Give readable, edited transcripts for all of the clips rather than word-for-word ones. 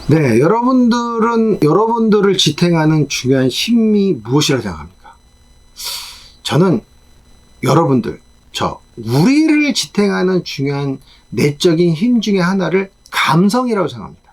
네, 여러분들을 지탱하는 중요한 힘이 무엇이라고 생각합니까? 저는 우리를 지탱하는 중요한 내적인 힘 중에 하나를 감성이라고 생각합니다.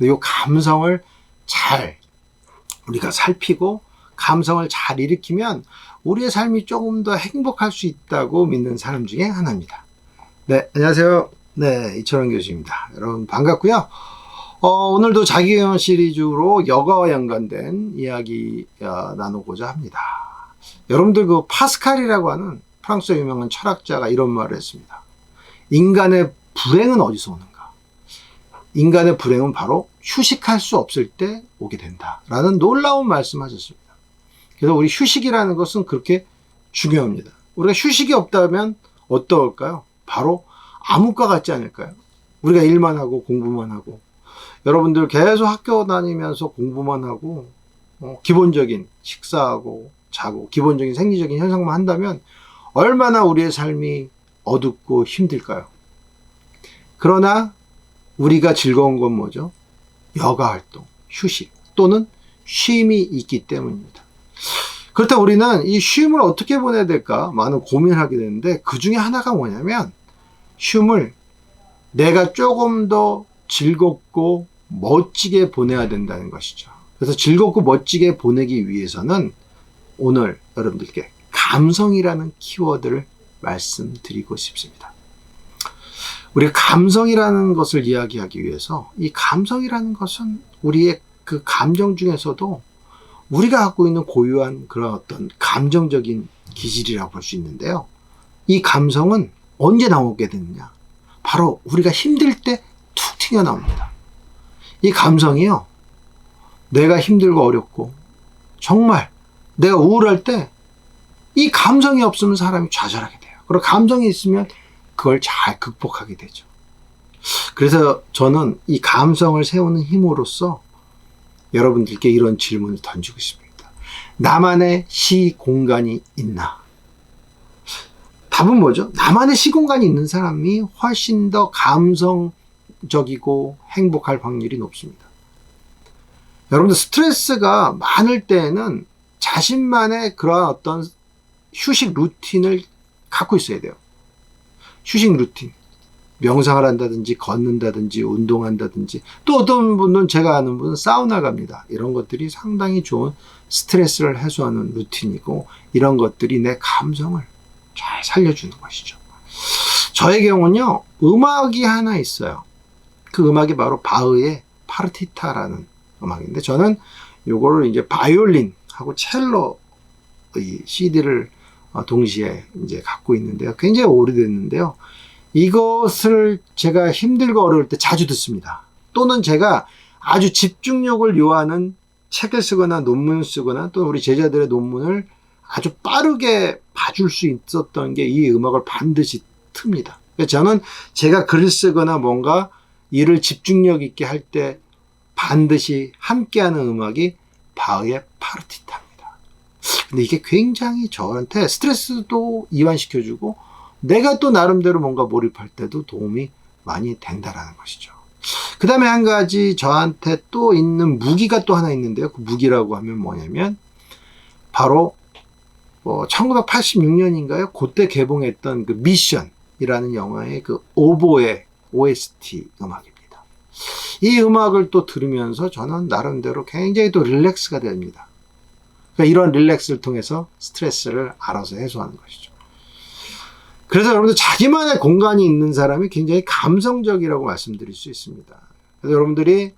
이 감성을 잘 우리가 살피고 감성을 잘 일으키면 우리의 삶이 조금 더 행복할 수 있다고 믿는 사람 중에 하나입니다. 네, 안녕하세요. 네, 이철원 교수입니다. 여러분 반갑고요. 오늘도 자기계용 시리즈로 여가와 연관된 이야기 나누고자 합니다. 여러분들 그 파스칼이라고 하는 프랑스의 유명한 철학자가 이런 말을 했습니다. 인간의 불행은 어디서 오는가? 인간의 불행은 바로 휴식할 수 없을 때 오게 된다 라는 놀라운 말씀하셨습니다. 그래서 우리 휴식이라는 것은 그렇게 중요합니다. 우리가 휴식이 없다면 어떨까요? 바로 암흑과 같지 않을까요? 우리가 일만 하고 공부만 하고 여러분들 계속 학교 다니면서 공부만 하고 기본적인 식사하고 자고 기본적인 생리적인 현상만 한다면 얼마나 우리의 삶이 어둡고 힘들까요? 그러나 우리가 즐거운 건 뭐죠? 여가활동, 휴식 또는 쉼이 있기 때문입니다. 그렇다면 우리는 이 쉼을 어떻게 보내야 될까 많은 고민을 하게 되는데 그 중에 하나가 뭐냐면 쉼을 내가 조금 더 즐겁고 멋지게 보내야 된다는 것이죠. 그래서 즐겁고 멋지게 보내기 위해서는 오늘 여러분들께 감성이라는 키워드를 말씀드리고 싶습니다. 우리가 감성이라는 것을 이야기하기 위해서 이 감성이라는 것은 우리의 그 감정 중에서도 우리가 갖고 있는 고유한 그런 어떤 감정적인 기질이라고 볼 수 있는데요. 이 감성은 언제 나오게 되느냐? 바로 우리가 힘들 때 툭 튀어나옵니다. 이 감성이요. 내가 힘들고 어렵고 정말 내가 우울할 때 이 감성이 없으면 사람이 좌절하게 돼요. 그리고 감성이 있으면 그걸 잘 극복하게 되죠. 그래서 저는 이 감성을 세우는 힘으로써 여러분들께 이런 질문을 던지고 싶습니다. 나만의 시 공간이 있나? 답은 뭐죠? 나만의 시 공간이 있는 사람이 훨씬 더 감성적이고 행복할 확률이 높습니다. 여러분들 스트레스가 많을 때에는 자신만의 그러한 어떤 휴식 루틴을 갖고 있어야 돼요. 휴식 루틴. 명상을 한다든지 걷는다든지 운동한다든지 또 어떤 분은 제가 아는 분은 사우나 갑니다. 이런 것들이 상당히 좋은 스트레스를 해소하는 루틴이고 이런 것들이 내 감성을 잘 살려주는 것이죠. 저의 경우는요. 음악이 하나 있어요. 그 음악이 바로 바흐의 파르티타라는 음악인데 저는 요거를 이제 바이올린하고 첼로 이 CD를 동시에 이제 갖고 있는데요. 굉장히 오래됐는데요. 이것을 제가 힘들고 어려울 때 자주 듣습니다. 또는 제가 아주 집중력을 요하는 책을 쓰거나 논문을 쓰거나 또 우리 제자들의 논문을 아주 빠르게 봐줄 수 있었던 게 이 음악을 반드시 틉니다. 저는 제가 글을 쓰거나 뭔가 일을 집중력 있게 할 때 반드시 함께하는 음악이 바흐의 파르티타입니다. 근데 이게 굉장히 저한테 스트레스도 이완시켜주고 내가 또 나름대로 뭔가 몰입할 때도 도움이 많이 된다라는 것이죠. 그 다음에 한 가지 저한테 또 있는 무기가 또 하나 있는데요. 그 무기라고 하면 뭐냐면 바로 1986년인가요? 그때 개봉했던 그 미션이라는 영화의 그 오보의 OST 음악입니다. 이 음악을 또 들으면서 저는 나름대로 굉장히 또 릴렉스가 됩니다. 그러니까 이런 릴렉스를 통해서 스트레스를 알아서 해소하는 것이죠. 그래서 여러분들 자기만의 공간이 있는 사람이 굉장히 감성적이라고 말씀드릴 수 있습니다. 그래서 여러분들이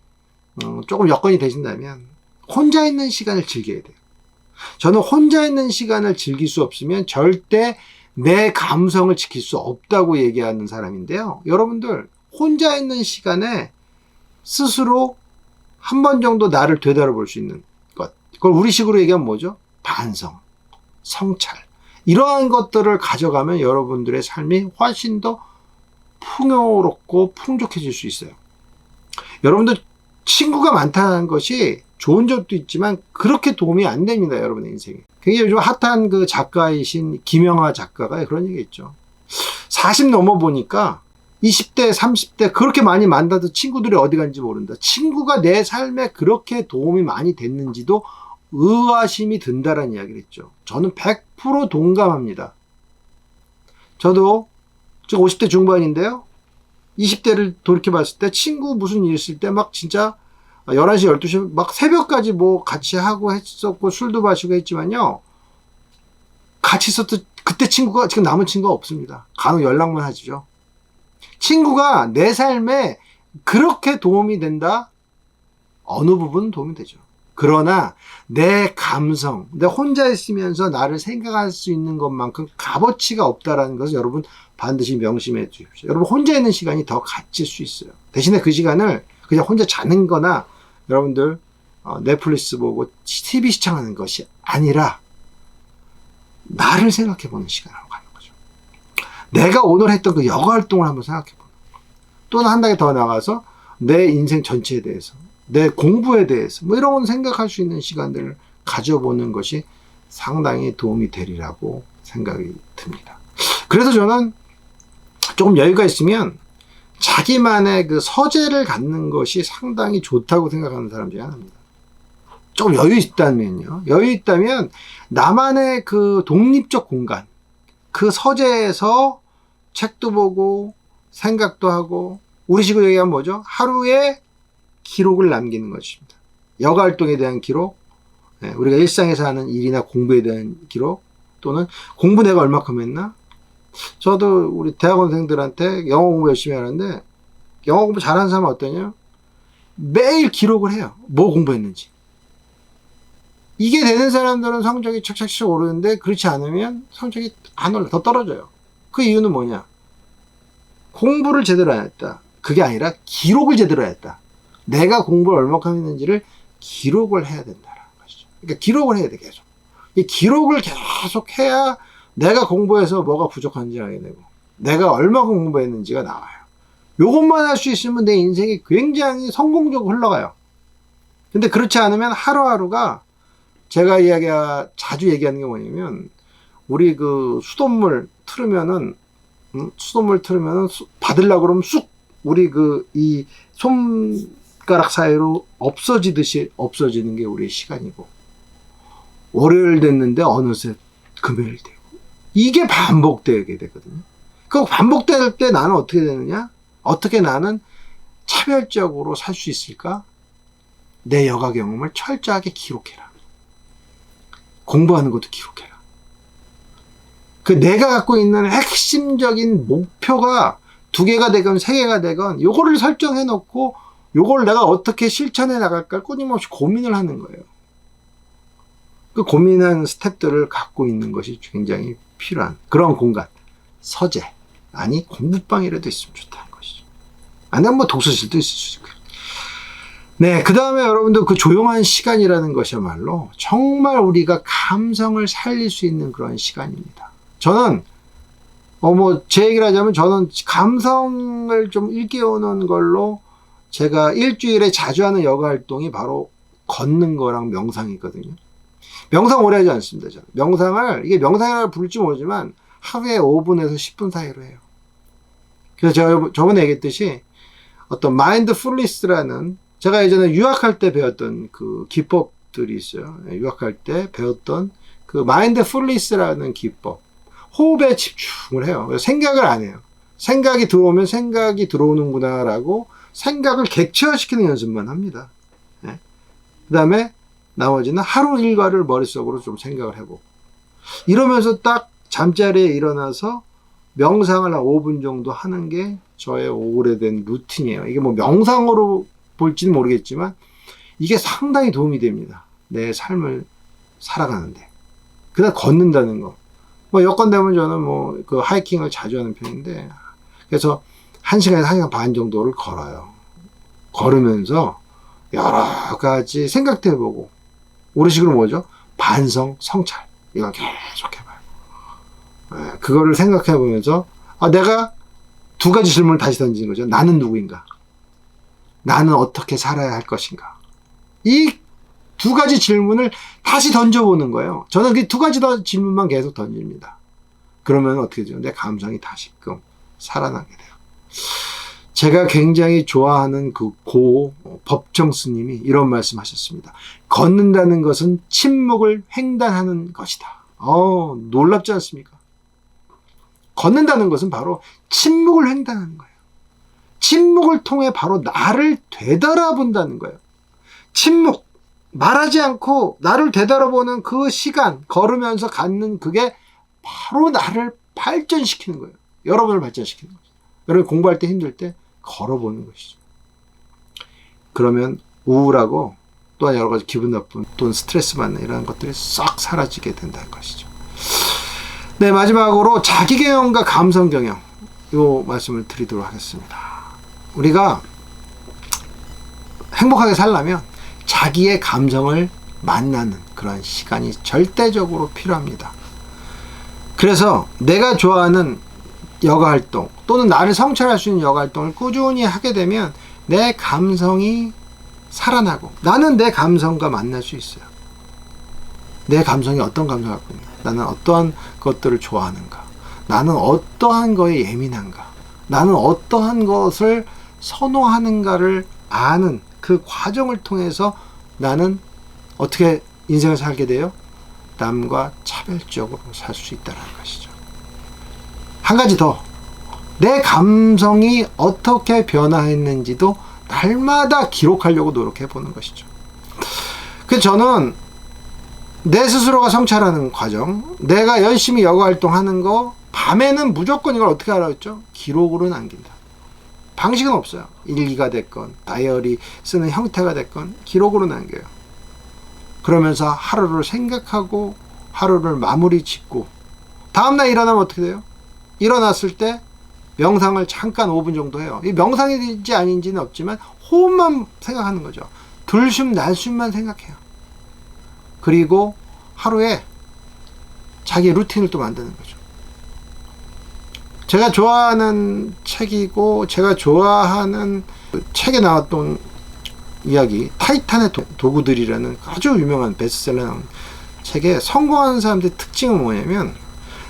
조금 여건이 되신다면 혼자 있는 시간을 즐겨야 돼요. 저는 혼자 있는 시간을 즐길 수 없으면 절대 내 감성을 지킬 수 없다고 얘기하는 사람인데요. 여러분들 혼자 있는 시간에 스스로 한 번 정도 나를 되돌아볼 수 있는 것. 그걸 우리식으로 얘기하면 뭐죠? 반성, 성찰. 이러한 것들을 가져가면 여러분들의 삶이 훨씬 더 풍요롭고 풍족해질 수 있어요. 여러분들 친구가 많다는 것이 좋은 점도 있지만 그렇게 도움이 안 됩니다. 여러분의 인생에. 굉장히 요즘 핫한 그 작가이신 김영하 작가가 그런 얘기 했죠. 40 넘어 보니까 20대, 30대 그렇게 많이 만나도 친구들이 어디 간지 모른다. 친구가 내 삶에 그렇게 도움이 많이 됐는지도 의아심이 든다라는 이야기를 했죠. 저는 100% 동감합니다. 저도 지금 50대 중반인데요. 20대를 돌이켜봤을 때 친구 무슨 일 있을 때 막 진짜 11시, 12시 막 새벽까지 뭐 같이 하고 했었고 술도 마시고 했지만요. 같이 있었던 그때 친구가 지금 남은 친구가 없습니다. 간혹 연락만 하시죠. 친구가 내 삶에 그렇게 도움이 된다? 어느 부분은 도움이 되죠. 그러나 내 감성, 내 혼자 있으면서 나를 생각할 수 있는 것만큼 값어치가 없다라는 것을 여러분 반드시 명심해 주십시오. 여러분 혼자 있는 시간이 더 값질 수 있어요. 대신에 그 시간을 그냥 혼자 자는 거나 여러분들 넷플릭스 보고 TV 시청하는 것이 아니라 나를 생각해 보는 시간으로 가는 거죠. 내가 오늘 했던 그 여가 활동을 한번 생각해 보는 거예요. 또는 한 단계 더 나가서 내 인생 전체에 대해서, 내 공부에 대해서 뭐 이런 생각할 수 있는 시간들을 가져보는 것이 상당히 도움이 되리라고 생각이 듭니다. 그래서 저는 조금 여유가 있으면 자기만의 그 서재를 갖는 것이 상당히 좋다고 생각하는 사람 중에 하나입니다. 좀 여유 있다면요. 여유 있다면 나만의 그 독립적 공간, 그 서재에서 책도 보고 생각도 하고 우리 식으로 얘기하면 뭐죠? 하루에 기록을 남기는 것입니다. 여가 활동에 대한 기록, 우리가 일상에서 하는 일이나 공부에 대한 기록, 또는 공부 내가 얼마큼 했나? 저도 우리 대학원생들한테 영어 공부 열심히 하는데 영어 공부 잘하는 사람은 어떠냐? 매일 기록을 해요. 뭐 공부했는지. 이게 되는 사람들은 성적이 착착착 오르는데 그렇지 않으면 성적이 안 올라, 더 떨어져요. 그 이유는 뭐냐? 공부를 제대로 안 했다. 그게 아니라 기록을 제대로 했다. 내가 공부를 얼마큼 했는지를 기록을 해야 된다는 것이죠. 그러니까 기록을 해야 돼, 계속. 이 기록을 계속 해야 내가 공부해서 뭐가 부족한지 알게 되고, 내가 얼마큼 공부했는지가 나와요. 요것만 할 수 있으면 내 인생이 굉장히 성공적으로 흘러가요. 근데 그렇지 않으면 하루하루가 제가 자주 얘기하는 게 뭐냐면, 우리 그 수돗물 틀으면은 받으려고 그러면 쑥, 우리 이 손가락 사이로 없어지듯이 없어지는 게 우리의 시간이고, 월요일 됐는데 어느새 금요일 되고, 이게 반복되게 되거든요. 그 반복될 때 나는 어떻게 되느냐? 어떻게 나는 차별적으로 살 수 있을까? 내 여가 경험을 철저하게 기록해라. 공부하는 것도 기록해라. 그 내가 갖고 있는 핵심적인 목표가 2개가 되건 3개가 되건 요거를 설정해 놓고 요걸 내가 어떻게 실천해 나갈까 끊임없이 고민을 하는 거예요. 그 고민한 스텝들을 갖고 있는 것이 굉장히 필요한 그런 공간, 서재, 아니 공부방이라도 있으면 좋다는 것이죠. 아니면 뭐 독서실도 있을 수 있고요. 네, 그 다음에 여러분들 그 조용한 시간이라는 것이야말로 정말 우리가 감성을 살릴 수 있는 그런 시간입니다. 저는 제 얘기를 하자면 저는 감성을 좀 일깨우는 걸로 제가 일주일에 자주 하는 여가 활동이 바로 걷는 거랑 명상이거든요. 명상 오래 하지 않습니다. 저는. 이게 명상이라고 부를지 모르지만 하루에 5분에서 10분 사이로 해요. 그래서 제가 저번에 얘기했듯이 어떤 마인드풀리스라는 제가 예전에 유학할 때 배웠던 그 기법들이 있어요. 유학할 때 배웠던 그 마인드풀리스라는 기법. 호흡에 집중을 해요. 생각을 안 해요. 생각이 들어오면 생각이 들어오는구나라고 생각을 객체화시키는 연습만 합니다. 네. 그 다음에 나머지는 하루 일과를 머릿속으로 좀 생각을 해보고 이러면서 딱 잠자리에 일어나서 명상을 한 5분 정도 하는 게 저의 오래된 루틴이에요. 이게 뭐 명상으로 볼지는 모르겠지만 이게 상당히 도움이 됩니다. 내 삶을 살아가는데. 그다음 걷는다는 거. 여건 되면 저는 그 하이킹을 자주 하는 편인데 그래서 1시간에서 1시간 반 정도를 걸어요. 걸으면서 여러 가지 생각도 해보고 우리식으로 뭐죠? 반성, 성찰. 이걸 계속 해봐요. 그거를 생각해보면서 내가 2가지 질문을 다시 던지는 거죠. 나는 누구인가? 나는 어떻게 살아야 할 것인가? 이 2가지 질문을 다시 던져보는 거예요. 저는 그 2가지 질문만 계속 던집니다. 그러면 어떻게 되죠? 내 감성이 다시금 살아나게 돼요. 제가 굉장히 좋아하는 그 고 법정 스님이 이런 말씀 하셨습니다. 걷는다는 것은 침묵을 횡단하는 것이다. 놀랍지 않습니까? 걷는다는 것은 바로 침묵을 횡단하는 거예요. 침묵을 통해 바로 나를 되돌아본다는 거예요. 침묵, 말하지 않고 나를 되돌아보는 그 시간, 걸으면서 갖는 그게 바로 나를 발전시키는 거예요. 여러분을 발전시키는 거죠. 여러분 공부할 때 힘들 때 걸어보는 것이죠. 그러면 우울하고 또한 여러 가지 기분 나쁜 또는 스트레스 받는 이런 것들이 싹 사라지게 된다는 것이죠. 네, 마지막으로 자기경영과 감성경영 이 말씀을 드리도록 하겠습니다. 우리가 행복하게 살려면 자기의 감성을 만나는 그런 시간이 절대적으로 필요합니다. 그래서 내가 좋아하는 여가활동 또는 나를 성찰할 수 있는 여가활동을 꾸준히 하게 되면 내 감성이 살아나고 나는 내 감성과 만날 수 있어요. 내 감성이 어떤 감성을 갖고 있는가, 나는 어떠한 것들을 좋아하는가, 나는 어떠한 거에 예민한가, 나는 어떠한 것을 선호하는가를 아는 그 과정을 통해서 나는 어떻게 인생을 살게 돼요? 남과 차별적으로 살 수 있다는 것이죠. 한 가지 더, 내 감성이 어떻게 변화했는지도 날마다 기록하려고 노력해 보는 것이죠. 그래서 저는 내 스스로가 성찰하는 과정, 내가 열심히 여가 활동하는 거, 밤에는 무조건 이걸 어떻게 하라고 했죠? 기록으로 남긴다. 방식은 없어요. 일기가 됐건 다이어리 쓰는 형태가 됐건 기록으로 남겨요. 그러면서 하루를 생각하고 하루를 마무리 짓고 다음날 일어나면 어떻게 돼요? 일어났을 때 명상을 잠깐 5분 정도 해요. 이 명상인지 아닌지는 없지만 호흡만 생각하는 거죠. 들숨 날숨만 생각해요. 그리고 하루에 자기 루틴을 또 만드는 거죠. 제가 좋아하는 책이고 제가 좋아하는 책에 나왔던 이야기, 타이탄의 도구들이라는 아주 유명한 베스트셀러 나온 책에 성공하는 사람들의 특징은 뭐냐면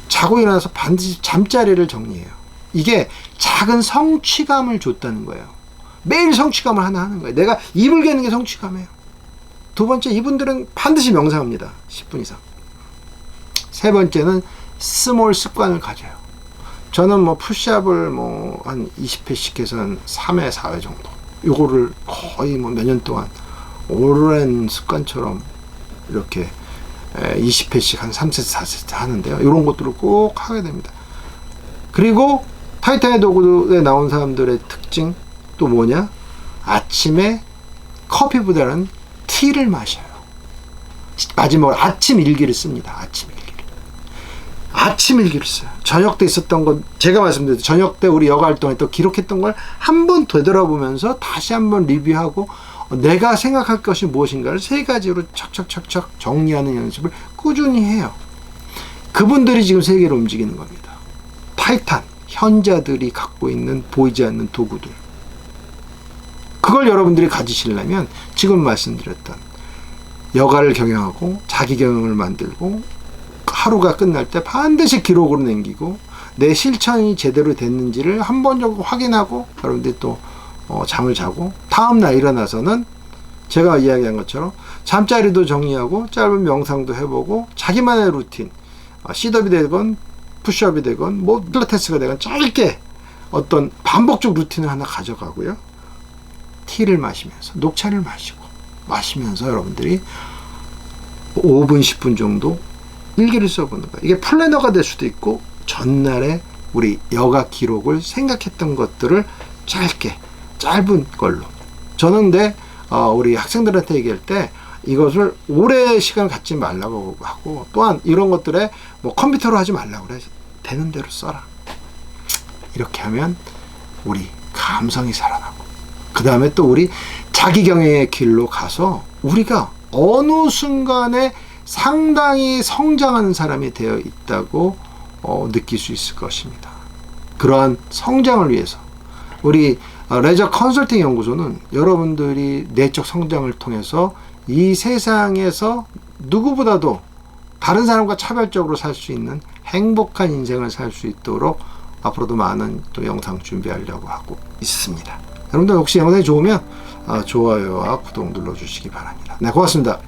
자고 일어나서 반드시 잠자리를 정리해요. 이게 작은 성취감을 줬다는 거예요. 매일 성취감을 하나 하는 거예요. 내가 입을 개는 게 성취감이에요. 두 번째, 이분들은 반드시 명상합니다. 10분 이상. 세 번째는 스몰 습관을 가져요. 저는 뭐 푸시업을 뭐 한 20회씩 해서 한 3회, 4회 정도. 요거를 거의 뭐 몇 년 동안 오랜 습관처럼 이렇게 20회씩 한 3세트, 4세트 하는데요. 이런 것들을 꼭 하게 됩니다. 그리고 타이탄의 도구에 나온 사람들의 특징 또 뭐냐? 아침에 커피보다는 티를 마셔요. 마지막으로 아침 일기를 씁니다. 아침 일기를 써요. 저녁 때 있었던 것, 제가 말씀드렸죠. 저녁 때 우리 여가 활동에 또 기록했던 걸 한 번 되돌아보면서 다시 한번 리뷰하고 내가 생각할 것이 무엇인가를 세 가지로 척척척척 정리하는 연습을 꾸준히 해요. 그분들이 지금 세계를 움직이는 겁니다. 타이탄, 현자들이 갖고 있는 보이지 않는 도구들. 그걸 여러분들이 가지시려면 지금 말씀드렸던 여가를 경영하고 자기 경영을 만들고 하루가 끝날 때 반드시 기록으로 남기고 내 실천이 제대로 됐는지를 한 번 정도 확인하고 여러분들이 또 잠을 자고 다음날 일어나서는 제가 이야기한 것처럼 잠자리도 정리하고 짧은 명상도 해보고 자기만의 루틴, 쉿업이 되건 푸시업이 되건 뭐 필라테스가 되건 짧게 어떤 반복적 루틴을 하나 가져가고요. 티를 마시면서 녹차를 마시면서 여러분들이 5분 10분 정도 일기를 써보는 거예요. 이게 플래너가 될 수도 있고 전날에 우리 여가 기록을 생각했던 것들을 짧은 걸로. 저는 근데 우리 학생들한테 얘기할 때 이것을 오래 시간 갖지 말라고 하고 또한 이런 것들에 뭐 컴퓨터로 하지 말라고 그래. 되는 대로 써라. 이렇게 하면 우리 감성이 살아나고 그 다음에 또 우리 자기경영의 길로 가서 우리가 어느 순간에 상당히 성장하는 사람이 되어 있다고 느낄 수 있을 것입니다. 그러한 성장을 위해서 우리 레저 컨설팅 연구소는 여러분들이 내적 성장을 통해서 이 세상에서 누구보다도 다른 사람과 차별적으로 살 수 있는 행복한 인생을 살 수 있도록 앞으로도 많은 또 영상 준비하려고 하고 있습니다. 여러분들 혹시 영상이 좋으면 좋아요와 구독 눌러주시기 바랍니다. 네, 고맙습니다.